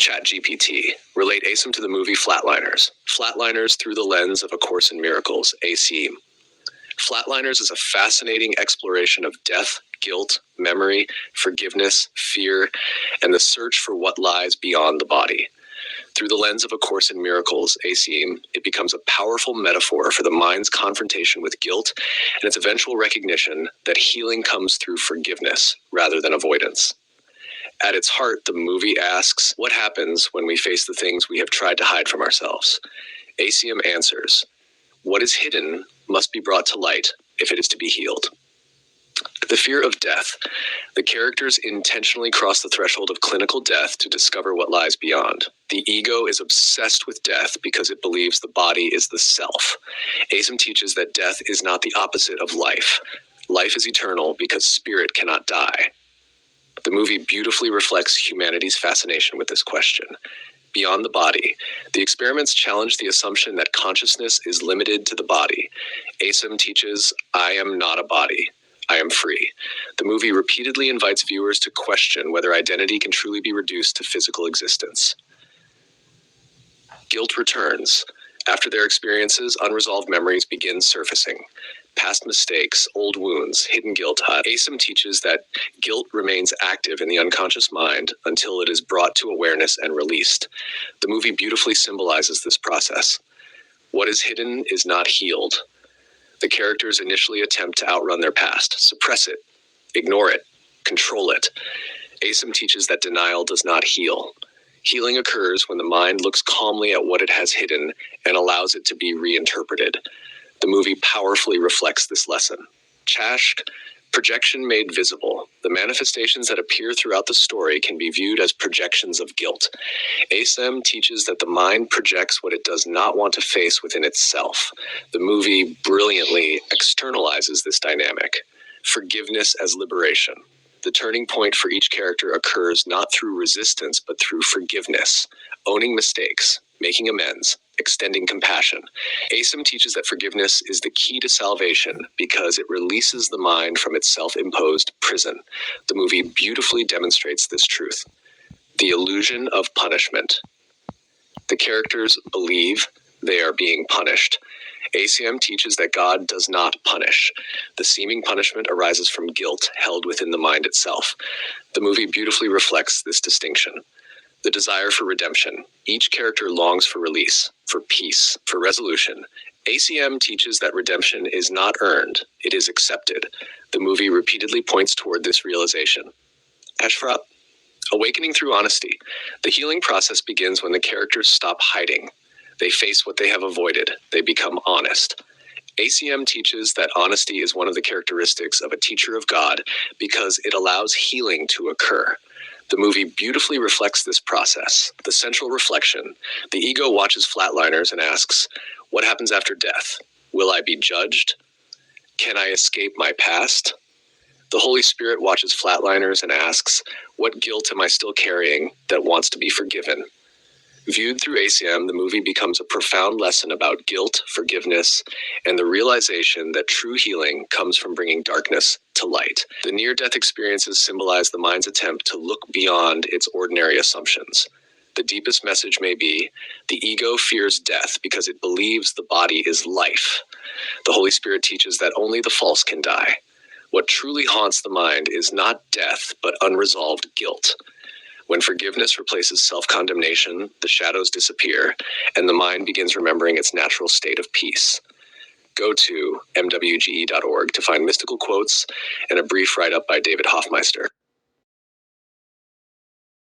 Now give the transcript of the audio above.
ChatGPT. Relate ACIM to the movie Flatliners. Flatliners through the lens of A Course in Miracles, ACIM. Flatliners is a fascinating exploration of death, guilt, memory, forgiveness, fear, and the search for what lies beyond the body. Through the lens of A Course in Miracles, ACIM, it becomes a powerful metaphor for the mind's confrontation with guilt and its eventual recognition that healing comes through forgiveness rather than avoidance. At its heart, the movie asks, what happens when we face the things we have tried to hide from ourselves? ACIM answers, what is hidden must be brought to light if it is to be healed. The fear of death. The characters intentionally cross the threshold of clinical death to discover what lies beyond. The ego is obsessed with death because it believes the body is the self. ACIM teaches that death is not the opposite of life. Life is eternal because spirit cannot die. The movie beautifully reflects humanity's fascination with this question. Beyond the body, the experiments challenge the assumption that consciousness is limited to the body. ACIM teaches, I am not a body. I am free. The movie repeatedly invites viewers to question whether identity can truly be reduced to physical existence. Guilt returns. After their experiences, unresolved memories begin surfacing. Past mistakes, old wounds, hidden guilt. ACIM teaches that guilt remains active in the unconscious mind until it is brought to awareness and released. The movie beautifully symbolizes this process. What is hidden is not healed. The characters initially attempt to outrun their past, suppress it, ignore it, control it. ACIM teaches that denial does not heal. Healing occurs when the mind looks calmly at what it has hidden and allows it to be reinterpreted. The movie powerfully reflects this lesson. Chashk, projection made visible. The manifestations that appear throughout the story can be viewed as projections of guilt. ACIM teaches that the mind projects what it does not want to face within itself. The movie brilliantly externalizes this dynamic. Forgiveness as liberation. The turning point for each character occurs not through resistance, but through forgiveness, owning mistakes, making amends, extending compassion. ACIM teaches that forgiveness is the key to salvation because it releases the mind from its self-imposed prison. The movie beautifully demonstrates this truth. The illusion of punishment. The characters believe they are being punished. ACIM teaches that God does not punish. The seeming punishment arises from guilt held within the mind itself. The movie beautifully reflects this distinction. The desire for redemption. Each character longs for release, for peace, for resolution. ACIM teaches that redemption is not earned, it is accepted. The movie repeatedly points toward this realization. Ashfrat. Awakening through honesty. The healing process begins when the characters stop hiding. They face what they have avoided. They become honest. ACIM teaches that honesty is one of the characteristics of a teacher of God because it allows healing to occur. The movie beautifully reflects this process. The central reflection. The ego watches Flatliners and asks, what happens after death? Will I be judged? Can I escape my past? The Holy Spirit watches Flatliners and asks, what guilt am I still carrying that wants to be forgiven? Viewed through ACIM, the movie becomes a profound lesson about guilt, forgiveness, and the realization that true healing comes from bringing darkness to light. The near-death experiences symbolize the mind's attempt to look beyond its ordinary assumptions. The deepest message may be, the ego fears death because it believes the body is life. The Holy Spirit teaches that only the false can die. What truly haunts the mind is not death, but unresolved guilt. When forgiveness replaces self-condemnation, the shadows disappear, and the mind begins remembering its natural state of peace. Go to mwge.org to find mystical quotes and a brief write-up by David Hoffmeister.